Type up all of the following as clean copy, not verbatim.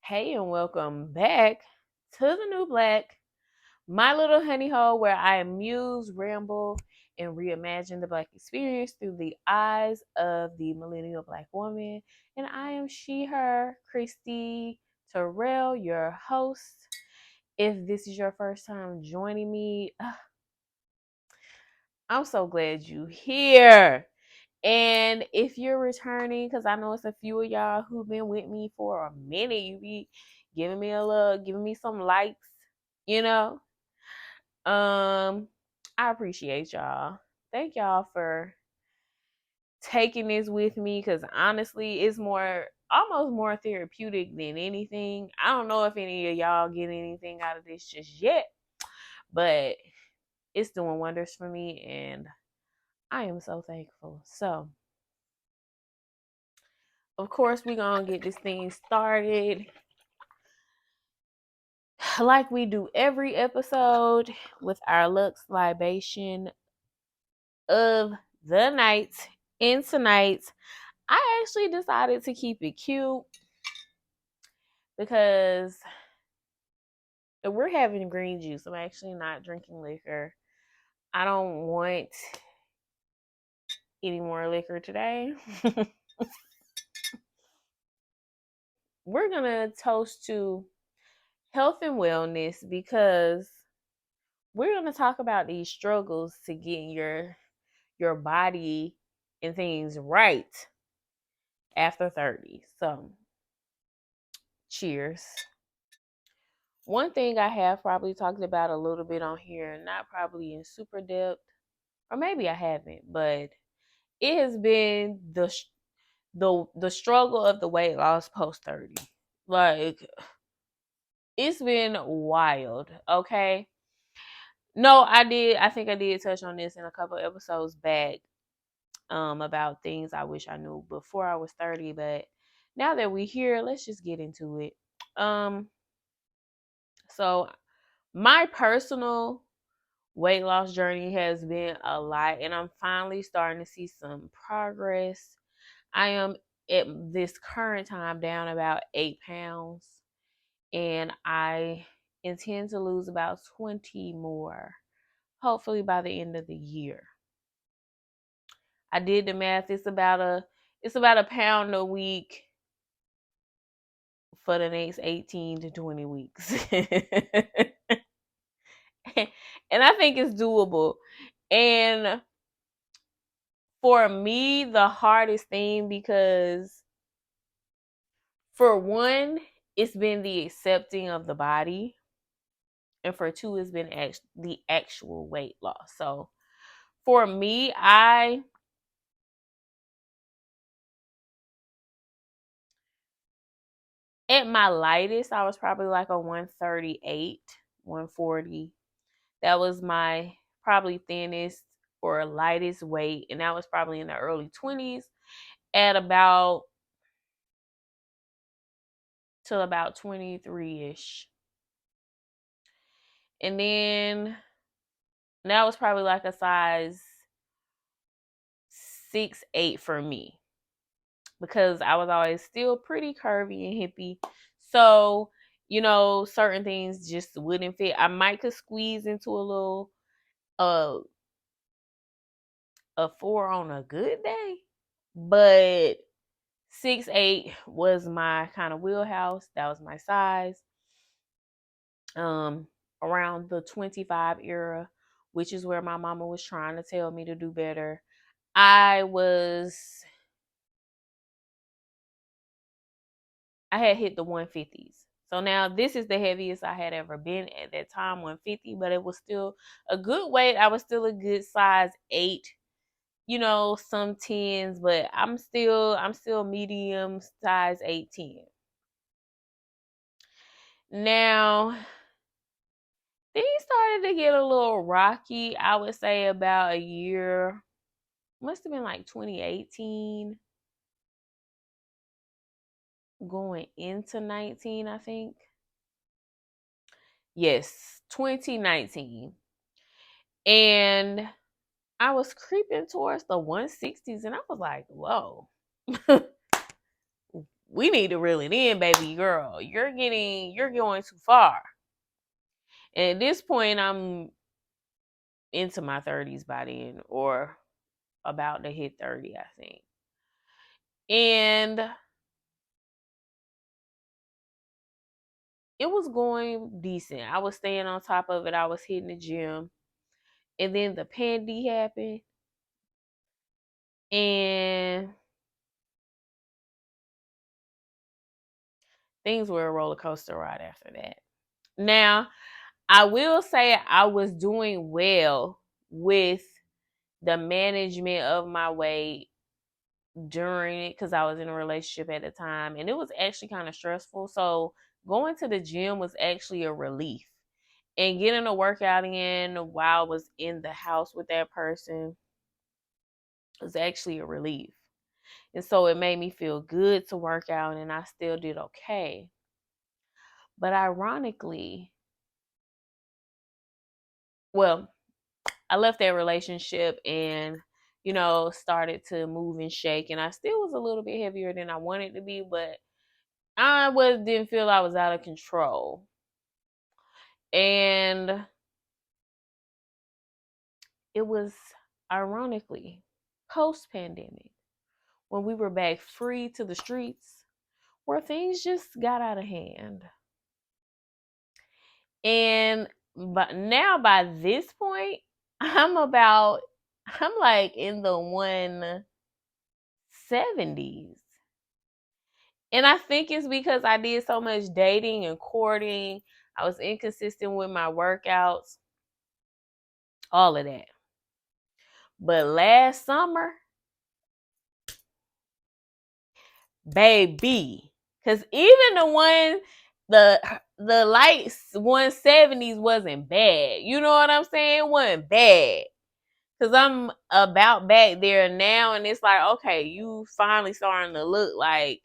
Hey, and welcome back to the Noux Black, my little honey hole where I amuse, ramble, and reimagine the Black experience through the eyes of the millennial Black woman. And I am she, her, Christy Terrell, your host. If this is your first time joining me, I'm so glad you're here. And if you're returning, because I know it's a few of y'all who've been with me for a minute, you be giving me a look, giving me some likes, you know. I appreciate y'all. Thank y'all for taking this with me because honestly, it's almost more therapeutic than anything. I don't know if any of y'all get anything out of this just yet, but it's doing wonders for me and I am so thankful. So, of course, we're going to get this thing started like we do every episode with our Lux libation of the night. And tonight, I actually decided to keep it cute because we're having green juice. I'm actually not drinking liquor. I don't want any more liquor today. We're going to toast to health and wellness because we're going to talk about these struggles to getting your body and things right after 30. So, cheers. One thing I have probably talked about a little bit on here, not probably in super depth, or maybe I haven't, but it has been the struggle of the weight loss post 30. Like, it's been wild, okay? No, I think I did touch on this in a couple episodes back about things I wish I knew before I was 30, but now that we're here, let's just get into it. So my personal weight loss journey has been a lot, and I'm finally starting to see some progress. I am at this current time down about 8 pounds, and I intend to lose about 20 more, hopefully by the end of the year. I did the math. It's about a pound a week for the next 18 to 20 weeks. And I think it's doable. And for me, the hardest thing, because for one, it's been the accepting of the body. And for two, it's been the actual weight loss. So for me, at my lightest, I was probably like a 138, 140. That was my probably thinnest or lightest weight. And that was probably in the early 20s at about till about 23-ish. And then that was probably like a size 6'8" for me because I was always still pretty curvy and hippie. So, certain things just wouldn't fit. I might could squeeze into a little uh a 4 on a good day, but 6'8" was my kind of wheelhouse. That was my size. Around the 25 era, which is where my mama was trying to tell me to do better. I had hit the 150s. So now this is the heaviest I had ever been at that time, 150, but it was still a good weight. I was still a good size 8, some 10s, but I'm still medium size 18. Now, things started to get a little rocky, I would say about a year. Must have been like 2018 going into 19, I think. Yes, 2019. And I was creeping towards the 160s and I was like, whoa. we need to reel it in, baby girl. You're going too far. And at this point, I'm into my 30s by then, or about to hit 30, I think. And it was going decent. I was staying on top of it. I was hitting the gym. And then the pandy happened. And things were a roller coaster ride after that. Now, I will say I was doing well with the management of my weight during it because I was in a relationship at the time, and it was actually kind of stressful. So going to the gym was actually a relief. And getting a workout in while I was in the house with that person was actually a relief. And so it made me feel good to work out, and I still did okay. But ironically, well, I left that relationship and, started to move and shake. And I still was a little bit heavier than I wanted to be, but didn't feel I was out of control. And it was ironically post pandemic when we were back free to the streets where things just got out of hand. And but now by this point, I'm like in the 170s. And I think it's because I did so much dating and courting. I was inconsistent with my workouts, all of that. But last summer, baby, because even the light 170s wasn't bad. You know what I'm saying? It wasn't bad. Because I'm about back there now, and it's like, okay, you finally starting to look like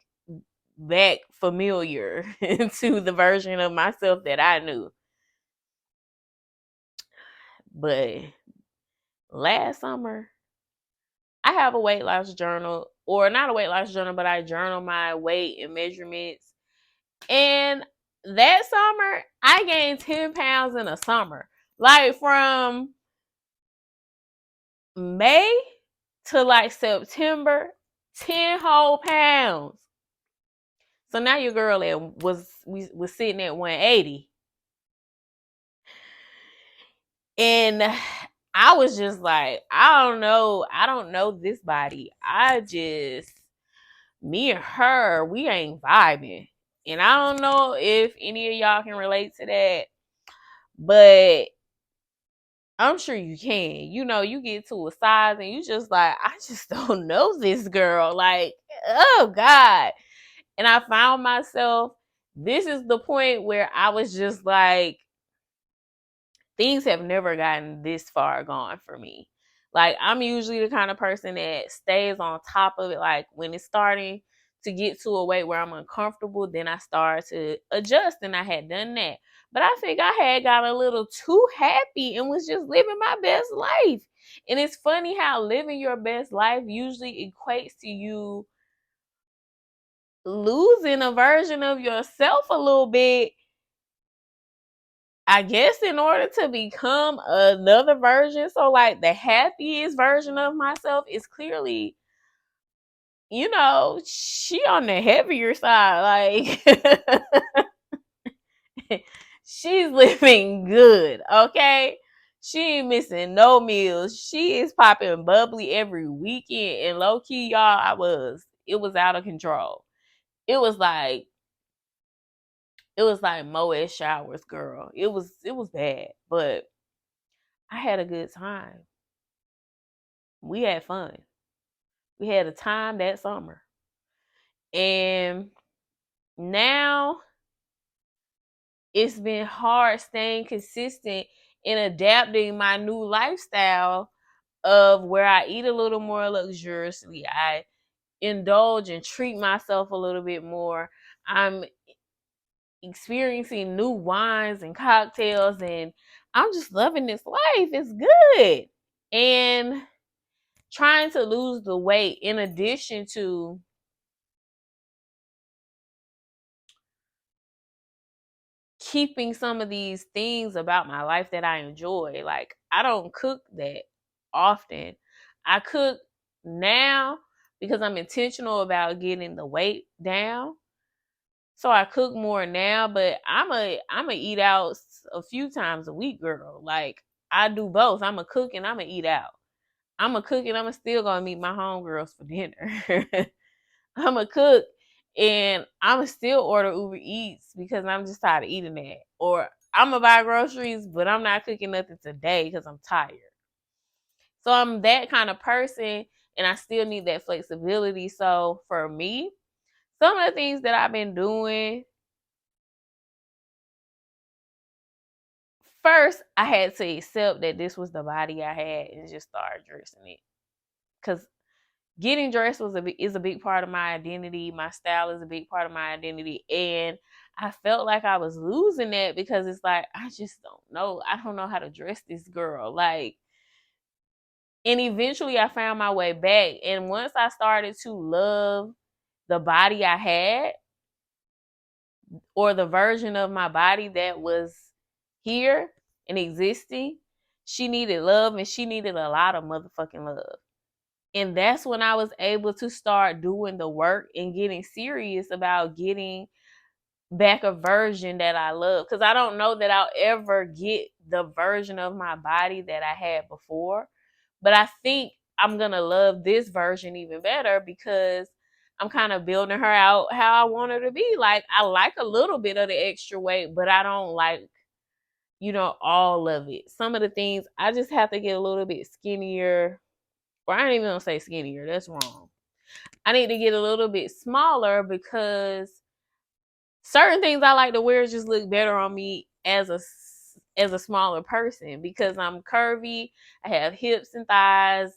back familiar to the version of myself that I knew. But last summer, I have a weight loss journal, or not a weight loss journal, but I journal my weight and measurements. And that summer, I gained 10 pounds in a summer. Like from May to like September, 10 whole pounds. So now your girl was sitting at 180. And I was just like, I don't know this body. Me and her, we ain't vibing. And I don't know if any of y'all can relate to that, but I'm sure you can. You get to a size and you just like, I just don't know this girl. Like, oh God. And I found myself, this is the point where I was just like, things have never gotten this far gone for me. Like, I'm usually the kind of person that stays on top of it. Like, when it's starting to get to a weight where I'm uncomfortable, then I start to adjust, and I had done that. But I think I had got a little too happy and was just living my best life. And it's funny how living your best life usually equates to you losing a version of yourself a little bit, I guess, in order to become another version. So like the happiest version of myself is clearly, she on the heavier side. Like she's living good, okay? She ain't missing no meals. She is popping bubbly every weekend. And low key, y'all, it was out of control. It was like Moet showers, girl. It was bad, but I had a good time. We had fun. We had a time that summer. And now it's been hard staying consistent in adapting my new lifestyle of where I eat a little more luxuriously. I indulge and treat myself a little bit more. I'm experiencing new wines and cocktails, and I'm just loving this life. It's good. And trying to lose the weight in addition to keeping some of these things about my life that I enjoy. Like, I don't cook that often. I cook now because I'm intentional about getting the weight down. So I cook more now, but I'm a eat out a few times a week, girl. Like, I do both. I'm a cook and I'm a eat out. I'm a cook and I'm still gonna meet my homegirls for dinner. I'm a cook and I'm still order Uber Eats because I'm just tired of eating that. Or I'm gonna buy groceries, but I'm not cooking nothing today because I'm tired. So I'm that kind of person, and I still need that flexibility. So for me, some of the things that I've been doing, first I had to accept that this was the body I had and just start dressing it. Cause getting dressed is a big part of my identity. My style is a big part of my identity, and I felt like I was losing that because it's like I just don't know. I don't know how to dress this girl. Like, and eventually I found my way back. And once I started to love the body I had, or the version of my body that was here and existing, she needed love, and she needed a lot of motherfucking love. And that's when I was able to start doing the work and getting serious about getting back a version that I love. Because I don't know that I'll ever get the version of my body that I had before. But I think I'm going to love this version even better because I'm kind of building her out how I want her to be. Like, I like a little bit of the extra weight, but I don't like, all of it. Some of the things I just have to get a little bit skinnier. Or I ain't even gonna say skinnier. That's wrong. I need to get a little bit smaller because certain things I like to wear just look better on me as a smaller person because I'm curvy. I have hips and thighs.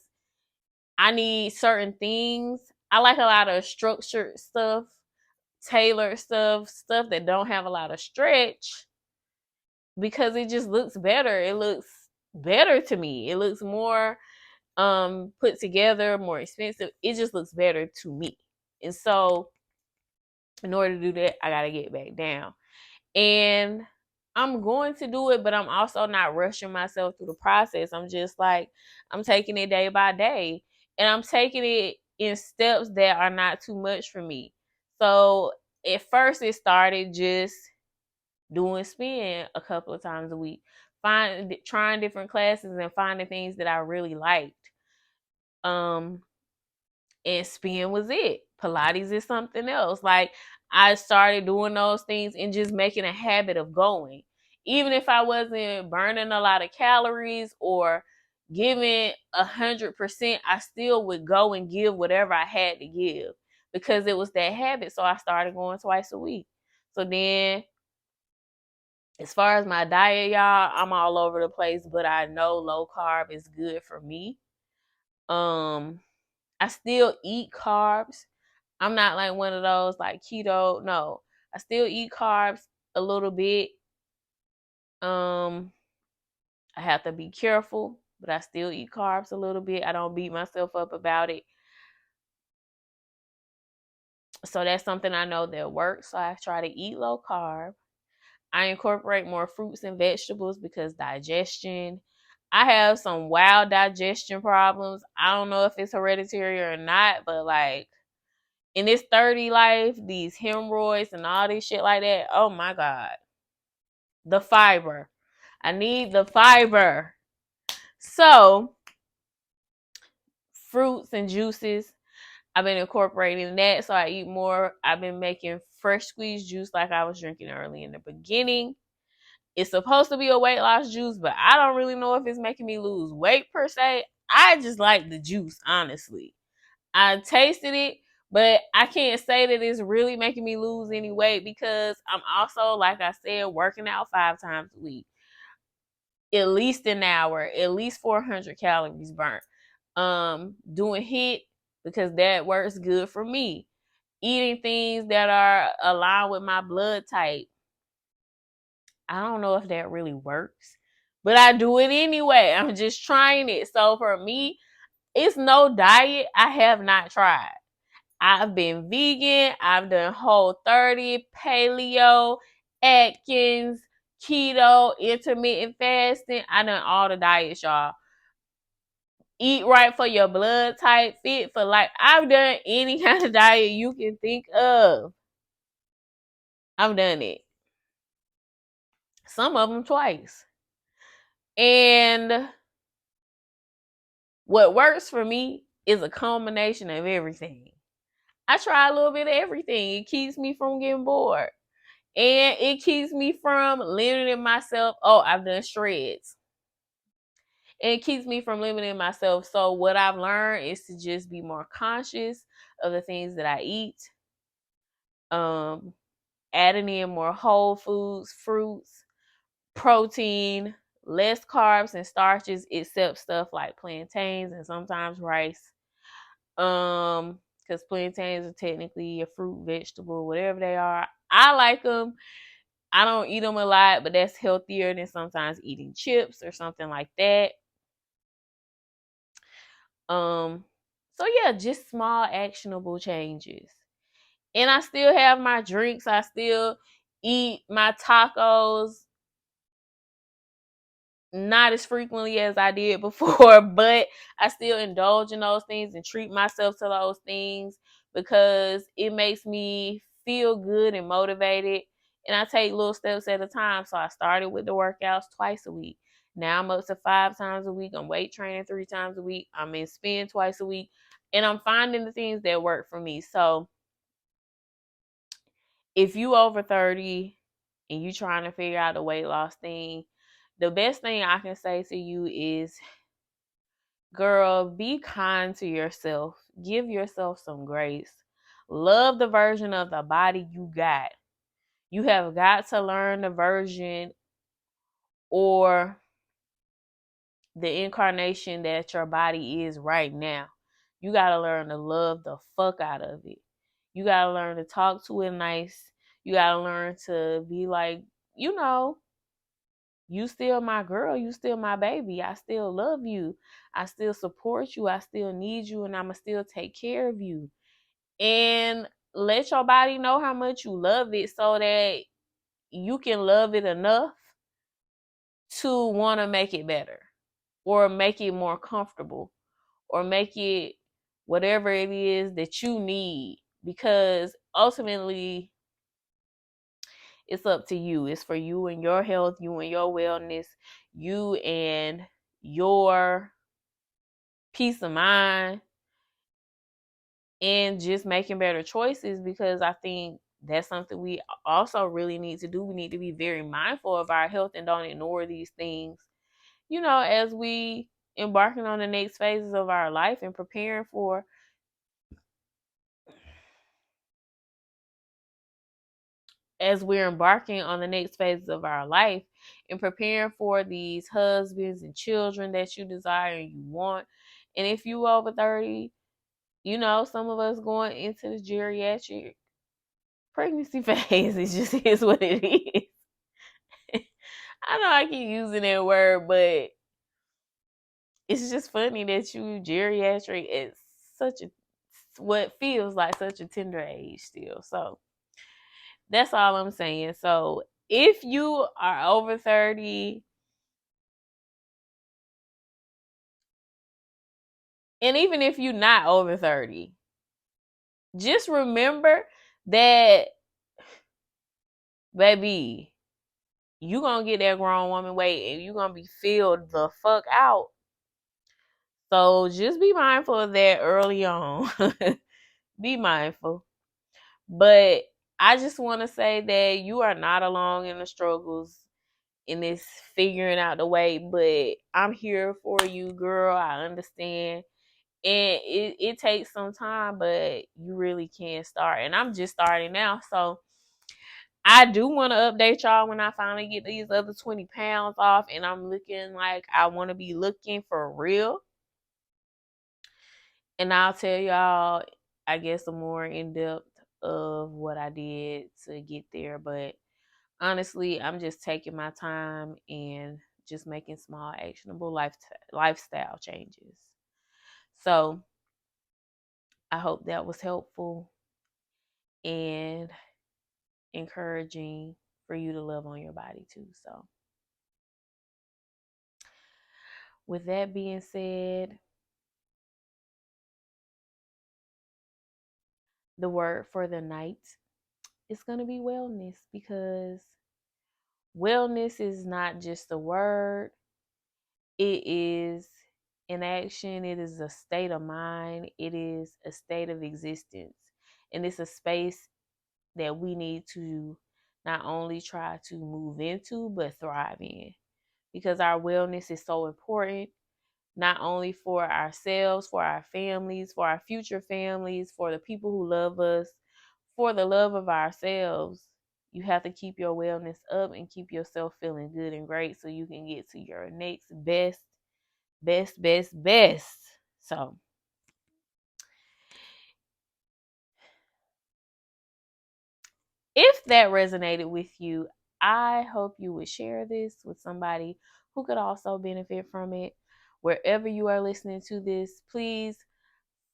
I need certain things. I like a lot of structured stuff, tailored stuff that don't have a lot of stretch because it just looks better. It looks better to me. It looks more put together, more expensive. It just looks better to me. And so in order to do that, I gotta get back down. And I'm going to do it, but I'm also not rushing myself through the process. I'm just like, I'm taking it day by day. And I'm taking it in steps that are not too much for me. So at first it started just doing spin a couple of times a week, trying different classes and finding things that I really liked. Um, and spin was it. Pilates is something else. Like, I started doing those things and just making a habit of going. Even if I wasn't burning a lot of calories or giving 100%, I still would go and give whatever I had to give because it was that habit. So I started going twice a week. So then, as far as my diet, y'all, I'm all over the place, but I know low carb is good for me. I still eat carbs. I'm not like one of those like keto. No, I still eat carbs a little bit. I have to be careful, but I still eat carbs a little bit. I don't beat myself up about it. So that's something I know that works. So I try to eat low carb. I incorporate more fruits and vegetables because digestion. I have some wild digestion problems. I don't know if it's hereditary or not, but like in this 30 life, these hemorrhoids and all this shit like that, oh my God. The fiber. I need the fiber. So, fruits and juices, I've been incorporating that. So I eat more. I've been making fresh squeezed juice like I was drinking early in the beginning. It's supposed to be a weight loss juice, but I don't really know if it's making me lose weight per se. I just like the juice, honestly. I tasted it, but I can't say that it's really making me lose any weight because I'm also, like I said, working out 5 times a week. At least an hour, at least 400 calories burnt. Doing HIIT because that works good for me. Eating things that are aligned with my blood type. I don't know if that really works, but I do it anyway. I'm just trying it. So for me, it's no diet I have not tried. I've been vegan. I've done Whole 30, paleo, Atkins, keto, intermittent fasting. I done all the diets, y'all. Eat right for your blood type, fit for life. I've done any kind of diet you can think of. I've done it. Some of them twice. And what works for me is a combination of everything. I try a little bit of everything. It keeps me from getting bored. And it keeps me from limiting myself. Oh, I've done shreds. And it keeps me from limiting myself. So what I've learned is to just be more conscious of the things that I eat. Adding in more whole foods, fruits, protein, less carbs and starches, except stuff like plantains and sometimes rice. Because plantains are technically a fruit, vegetable, whatever they are. I like them. I don't eat them a lot, but that's healthier than sometimes eating chips or something like that. So yeah, just small actionable changes. And I still have my drinks. I still eat my tacos not as frequently as I did before, but I still indulge in those things and treat myself to those things because it makes me feel good and motivated. And I take little steps at a time. So I started with the workouts twice a week. Now I'm up to 5 times a week. I'm weight training 3 times a week. I'm in spin twice a week. And I'm finding the things that work for me. So if you over 30 and you trying to figure out the weight loss thing, the best thing I can say to you is, girl, be kind to yourself. Give yourself some grace. Love the version of the body you got. You have got to learn the version or the incarnation that your body is right now. You got to learn to love the fuck out of it. You got to learn to talk to it nice. You got to learn to be like, you know, you still my girl. You still my baby. I still love you. I still support you. I still need you, and I'ma still take care of you. And let your body know how much you love it so that you can love it enough to want to make it better or make it more comfortable or make it whatever it is that you need, because ultimately it's up to you. It's for you and your health, you and your wellness, you and your peace of mind, and just making better choices, because I think that's something we also really need to do. We need to be very mindful of our health and don't ignore these things, as we embarking on the next phases of our life and preparing for as we're embarking on the next phases of our life and preparing for these husbands and children that you desire and you want. And if you over 30, some of us going into the geriatric pregnancy phase. It just is what it is. I know I keep using that word, but it's just funny that you geriatric at such a what feels like such a tender age still. So that's all I'm saying. So if you are over 30, and even if you're not over 30, just remember that, baby, you gonna get that grown woman weight and you gonna be filled the fuck out. So just be mindful of that early on. Be mindful. But I just want to say that you are not alone in the struggles, in this figuring out the way. But I'm here for you, girl. I understand. And it takes some time, but you really can start. And I'm just starting now. So I do want to update y'all when I finally get these other 20 pounds off and I'm looking like I want to be looking for real. And I'll tell y'all, I guess, a more in depth of what I did to get there. But honestly, I'm just taking my time and just making small, actionable lifestyle changes. So I hope that was helpful and encouraging for you to love on your body too. So, with that being said, the word for the night is going to be wellness, because wellness is not just a word, it is an action, it is a state of mind, it is a state of existence. And it's a space that we need to not only try to move into, but thrive in. Because our wellness is so important, not only for ourselves, for our families, for our future families, for the people who love us, for the love of ourselves. You have to keep your wellness up and keep yourself feeling good and great so you can get to your next best, best, best, best. So, if that resonated with you, I hope you would share this with somebody who could also benefit from it. Wherever you are listening to this, please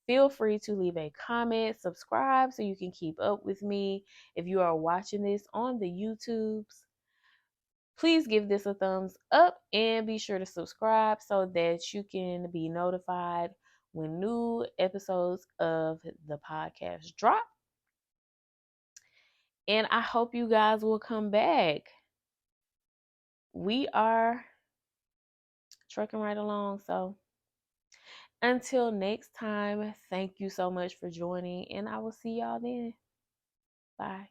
feel free to leave a comment, subscribe so you can keep up with me. If you are watching this on the YouTubes, please give this a thumbs up and be sure to subscribe so that you can be notified when new episodes of the podcast drop. And I hope you guys will come back. We are trucking right along. So until next time, thank you so much for joining, and I will see y'all then. Bye.